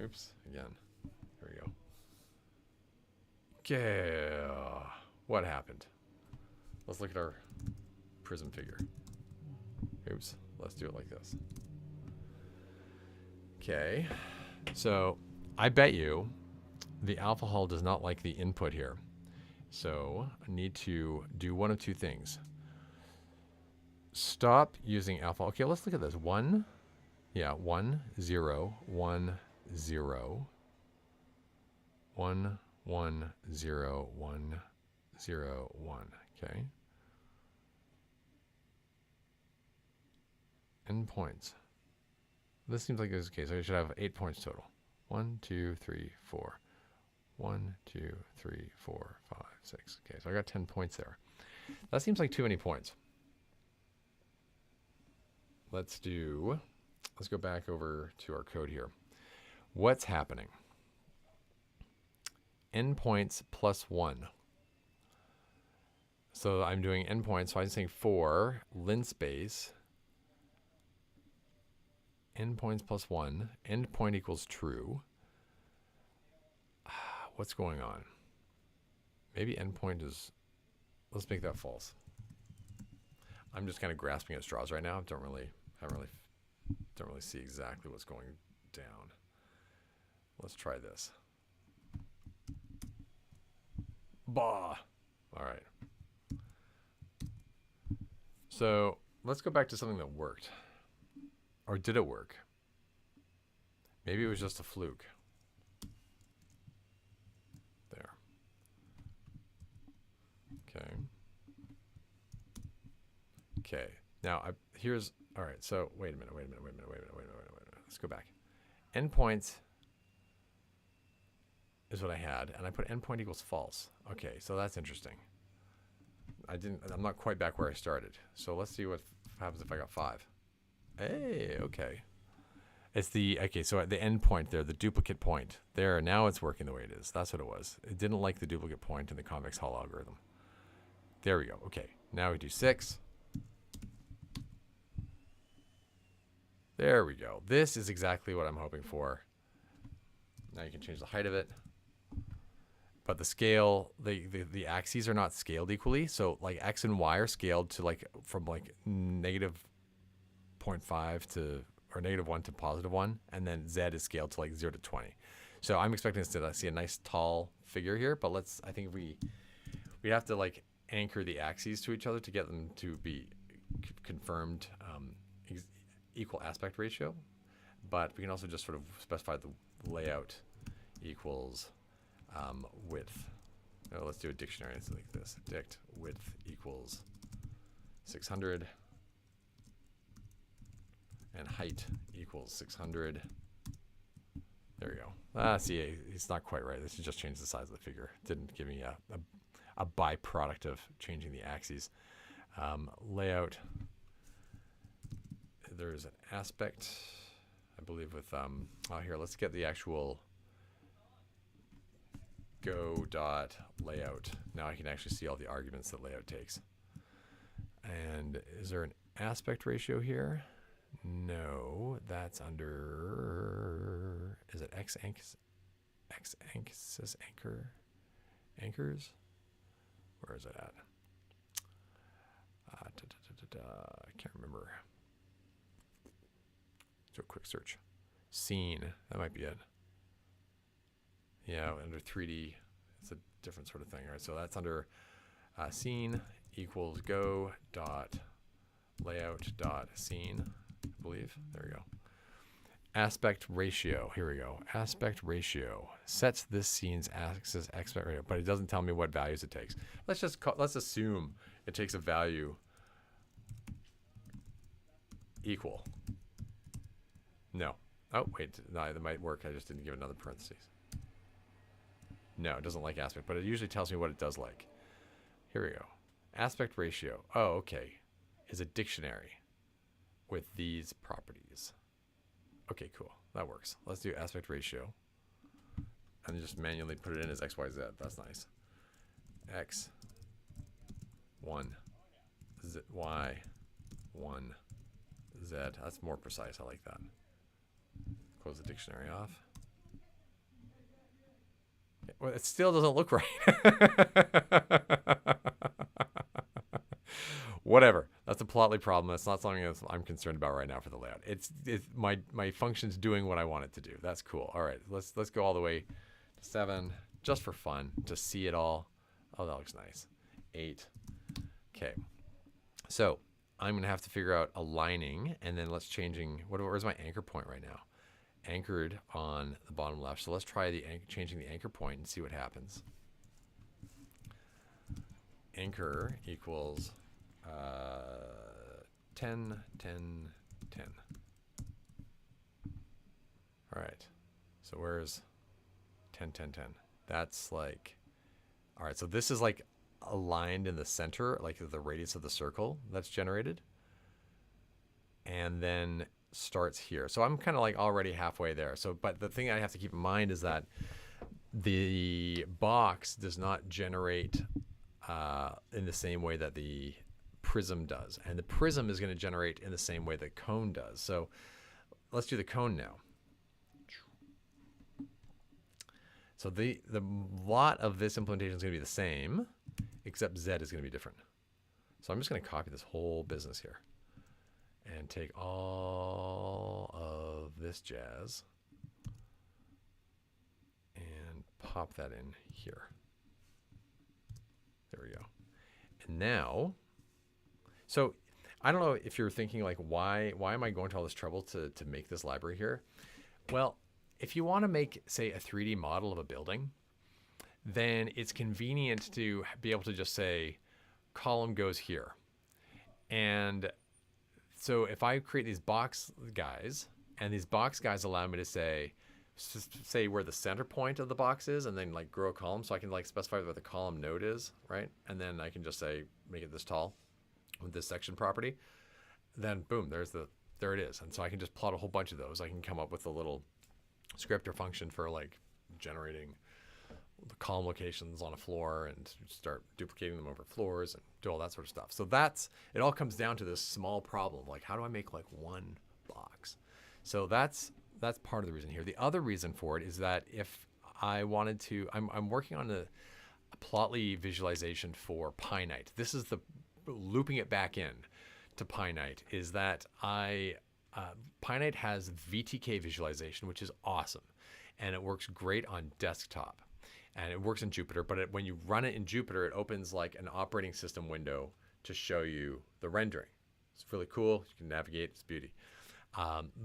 Oops, again. There we go. Okay, what happened? Let's look at our prism figure. Oops, let's do it like this. Okay, so I bet you the alpha hull does not like the input here. So I need to do one of two things. stop using alpha. Okay, let's look at this. 1, yeah, 1, 0, 1, 0, 1, 1, 0, 1, 0, 1. Okay. Endpoints. This seems like this is okay, so I should have 8 points total. 1, 2, 3, 4. 1, 2, 3, 4, 5, 6. Okay, so I got 10 points there. That seems like too many points. Let's go back over to our code here. What's happening? Endpoints plus 1. So I'm doing endpoints, so I'm saying for linspace, endpoints plus 1, endpoint equals true. What's going on? Maybe endpoint is, let's make that false. I'm just kind of grasping at straws right now. Don't really see exactly what's going down. Let's try this. Bah. All right. So let's go back to something that worked. Or did it work? Maybe it was just a fluke. There. Okay. Okay. Now, here's, all right, so wait a minute. Let's go back. Endpoints is what I had, and I put endpoint equals false. Okay, so that's interesting. I'm not quite back where I started. So let's see what happens if I got 5. Hey, okay. It's okay, so at the endpoint there, the duplicate point. There, now it's working the way it is. That's what it was. It didn't like the duplicate point in the convex hull algorithm. There we go. Okay, now we do 6. There we go. This is exactly what I'm hoping for. Now you can change the height of it. But the scale, the axes are not scaled equally. So like X and Y are scaled to like from like -0.5 to, or -1 to +1. And then Z is scaled to like 0 to 20. So I'm expecting to see a nice tall figure here. But I think we have to like anchor the axes to each other to get them to be confirmed equal aspect ratio. But we can also just sort of specify the layout equals width. Oh, let's do a dictionary. It's like this. Dict width equals 600 and height equals 600. There we go. See, it's not quite right. This should just change the size of the figure. Didn't give me a byproduct of changing the axes. Layout. There's an aspect, I believe, with here. Let's get the actual go.layout. Now I can actually see all the arguments that layout takes. And is there an aspect ratio here? No, that's under, is it x-axis anchor? Anchors? Where is it at? I can't remember. Do a quick search. Scene, that might be it. Yeah, under 3D, it's a different sort of thing. All right, so that's under scene equals go dot layout dot scene, I believe. There we go. Aspect ratio. Here we go. Aspect ratio sets this scene's axis aspect ratio, but it doesn't tell me what values it takes. Let's assume it takes a value equal. No. Oh, wait. No, that might work. I just didn't give another parentheses. No, it doesn't like aspect, but it usually tells me what it does like. Here we go. Aspect ratio. Oh, okay. Is a dictionary with these properties. Okay, cool. That works. Let's do aspect ratio. And just manually put it in as X, Y, Z. That's nice. X, 1, Z, Y, 1, Z. That's more precise. I like that. Close the dictionary off. Well, it still doesn't look right. Whatever. That's a Plotly problem. That's not something that I'm concerned about right now for the layout. It's my function's doing what I want it to do. That's cool. All right, let's go all the way to 7 just for fun, to see it all. Oh, that looks nice. 8. Okay. So I'm going to have to figure out aligning, and then let's changing, where's my anchor point right now? Anchored on the bottom left. So let's try changing the anchor point and see what happens. Anchor equals 10, 10, 10. All right. So where's 10, 10, 10? That's like, all right. So this is like aligned in the center, like the radius of the circle that's generated. And then starts here. So I'm kind of like already halfway there. So, but the thing I have to keep in mind is that the box does not generate in the same way that the prism does. And the prism is going to generate in the same way that cone does. So let's do the cone now. So the lot of this implementation is going to be the same, except Z is going to be different. So I'm just going to copy this whole business here and take all of this jazz and pop that in here. There we go. And now, so I don't know if you're thinking like, why am I going to all this trouble to make this library here? Well, if you want to make, say, a 3D model of a building, then it's convenient to be able to just say, column goes here. And so if I create these box guys, and these box guys allow me to say where the center point of the box is, and then like grow a column, so I can like specify where the column node is, right? And then I can just say, make it this tall with this section property. Then boom, there it is. And so I can just plot a whole bunch of those. I can come up with a little script or function for like generating the column locations on a floor and start duplicating them over floors and do all that sort of stuff. So it all comes down to this small problem. Like, how do I make like one box? So that's part of the reason here. The other reason for it is that if I wanted to, I'm working on a Plotly visualization for PyNite. This is the looping it back in to PyNite, is that PyNite has VTK visualization, which is awesome. And it works great on desktop. And it works in Jupyter, but when you run it in Jupyter, it opens like an operating system window to show you the rendering. It's really cool. You can navigate. It's beauty.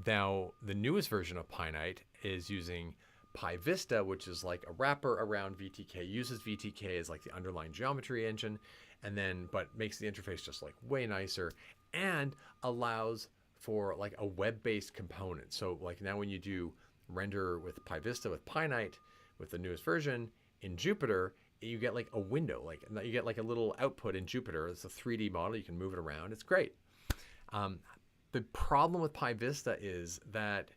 Now, the newest version of PyNite is using PyVista, which is like a wrapper around VTK, uses VTK as like the underlying geometry engine, and then but makes the interface just like way nicer and allows for like a web-based component. So like now when you do render with PyVista with PyNite with the newest version in Jupyter, you get like a window, like you get like a little output in Jupyter. It's a 3D model. You can move it around. It's great. The problem with PyVista is that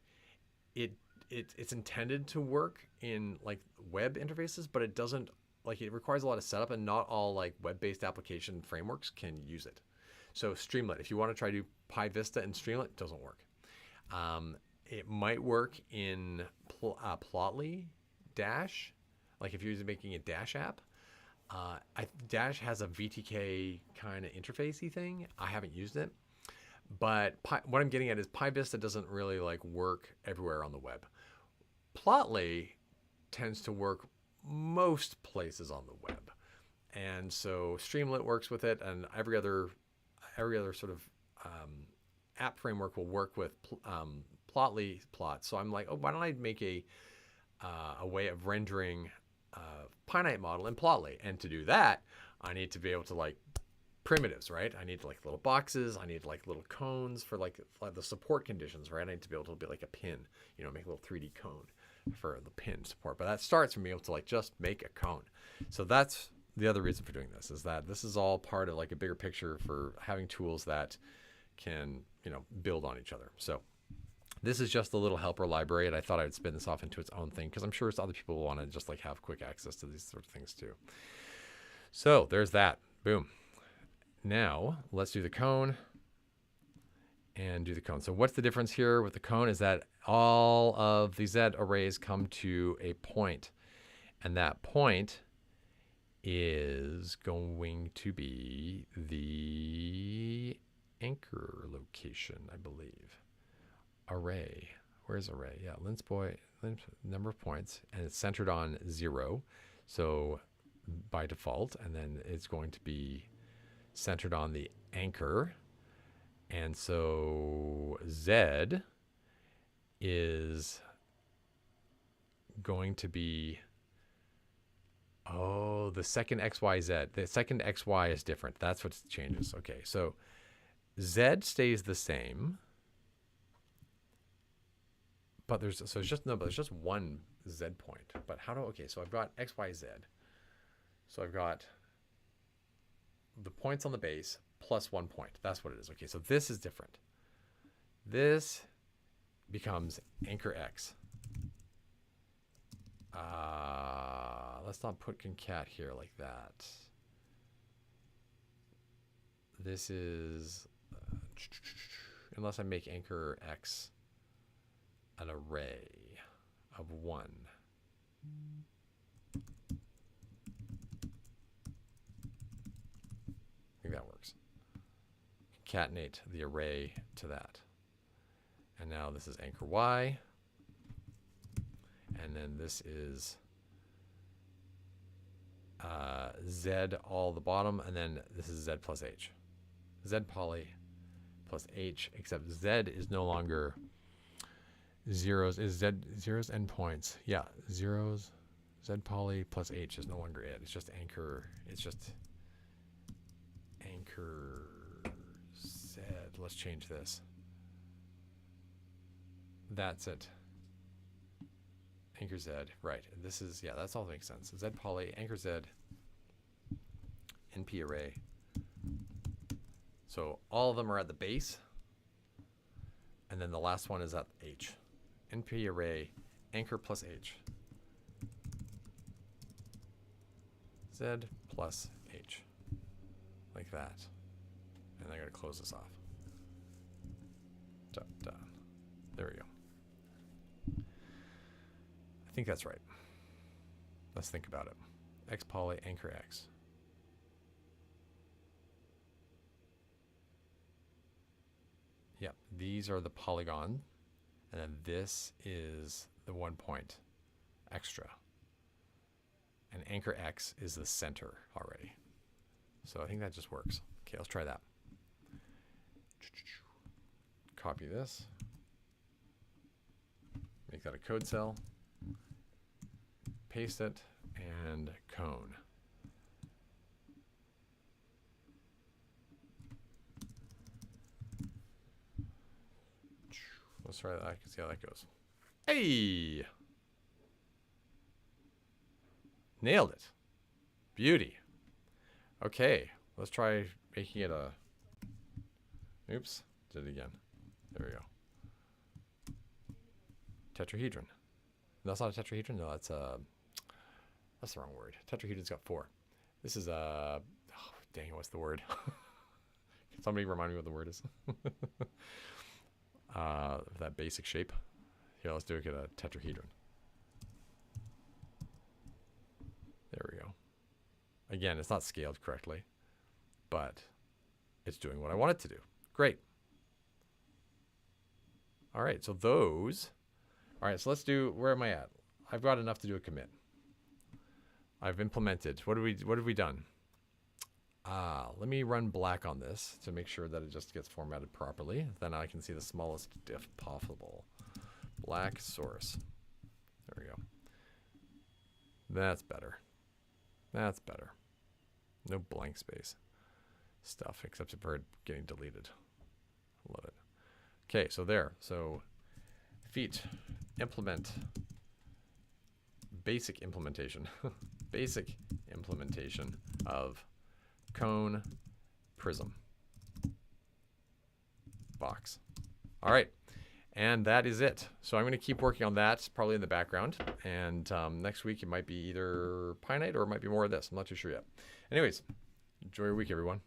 it's intended to work in like web interfaces, but it doesn't, like it requires a lot of setup, and not all like web-based application frameworks can use it. So Streamlit, if you want to try to do PyVista and Streamlit, it doesn't work. It might work in Plotly Dash, like if you're making a Dash app. Dash has a VTK kind of interfacey thing. I haven't used it, but what I'm getting at is PyVista doesn't really like work everywhere on the web. Plotly tends to work most places on the web, and so Streamlit works with it, and every other sort of app framework will work with Plotly plots. So I'm like, oh, why don't I make a way of rendering PyNite model in Plotly? And to do that, I need to be able to like primitives, right? I need like little boxes. I need like little cones for like the support conditions, right? I need to be able to be like a pin, make a little 3D cone for the pin support. But that starts from being able to like just make a cone. So that's the other reason for doing this, is that this is all part of like a bigger picture for having tools that can, build on each other. So this is just a little helper library, and I thought I would spin this off into its own thing because I'm sure other people will want to just like have quick access to these sort of things too. So there's that. Boom. Now let's do the cone and do the cone. So what's the difference here with the cone is that all of the Z arrays come to a point, and that point is going to be the anchor location, I believe. Array. Where's array? Yeah, length number of points, and it's centered on 0. So by default, and then it's going to be centered on the anchor. And so Z is going to be, oh, the second XYZ. The second XY is different. That's what changes. Okay, so Z stays the same. But there's just one Z point. But how do, okay, so I've got XYZ. So I've got the points on the base plus 1 point. That's what it is. Okay, so this is different. This becomes anchor X. Let's not put concat here like that. This is, unless I make anchor X an array of 1. I think that works. Concatenate the array to that. And now this is anchor Y. And then this is Z all the bottom. And then this is Z plus H. Z poly plus H, except Z is no longer zeros. Is Z zeros endpoints? Yeah, zeros. Z poly plus H is no longer it. It's just anchor. It's just anchor Z. Let's change this. That's it. Anchor Z, right. This is, yeah, that's all makes sense. Z poly, anchor Z, NP array. So all of them are at the base. And then the last one is at H. NP array, anchor plus H. Z plus H. Like that. And I gotta close this off. Done. There we go. I think that's right. Let's think about it. X poly, anchor X. Yep, these are the polygon. And then this is the 1 point extra. And anchor X is the center already. So I think that just works. Okay, let's try that. Copy this. Make that a code cell. Paste it, and cone. Let's try that. I can see how that goes. Hey! Nailed it. Beauty. Okay, let's try making it a... Oops, did it again. There we go. Tetrahedron. That's not a tetrahedron? No, that's the wrong word. Tetrahedron's got 4. This is a... Oh, dang, what's the word? Can somebody remind me what the word is? That basic shape. Here, let's do it at a tetrahedron. There we go. Again, it's not scaled correctly, but it's doing what I want it to do. Great. All right, so those... All right, so let's do, where am I at? I've got enough to do a commit. I've implemented. What have we done? Let me run black on this to make sure that it just gets formatted properly. Then I can see the smallest diff possible. Black source. There we go. That's better. That's better. No blank space stuff, except for it getting deleted. Love it. Okay, so there. So feat implement basic implementation. Basic implementation of cone prism box. All right. And that is it. So I'm going to keep working on that, probably in the background. And next week it might be either PyNite or it might be more of this. I'm not too sure yet. Anyways, enjoy your week, everyone.